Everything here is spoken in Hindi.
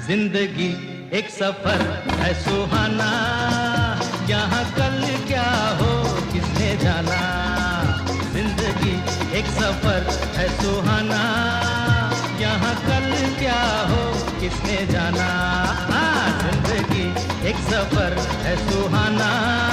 जिंदगी एक सफर है सुहाना, यहाँ कल क्या हो किसने जाना। जिंदगी एक सफर है सुहाना, यहाँ कल क्या हो किसने जाना। हाँ, जिंदगी एक सफर है सुहाना।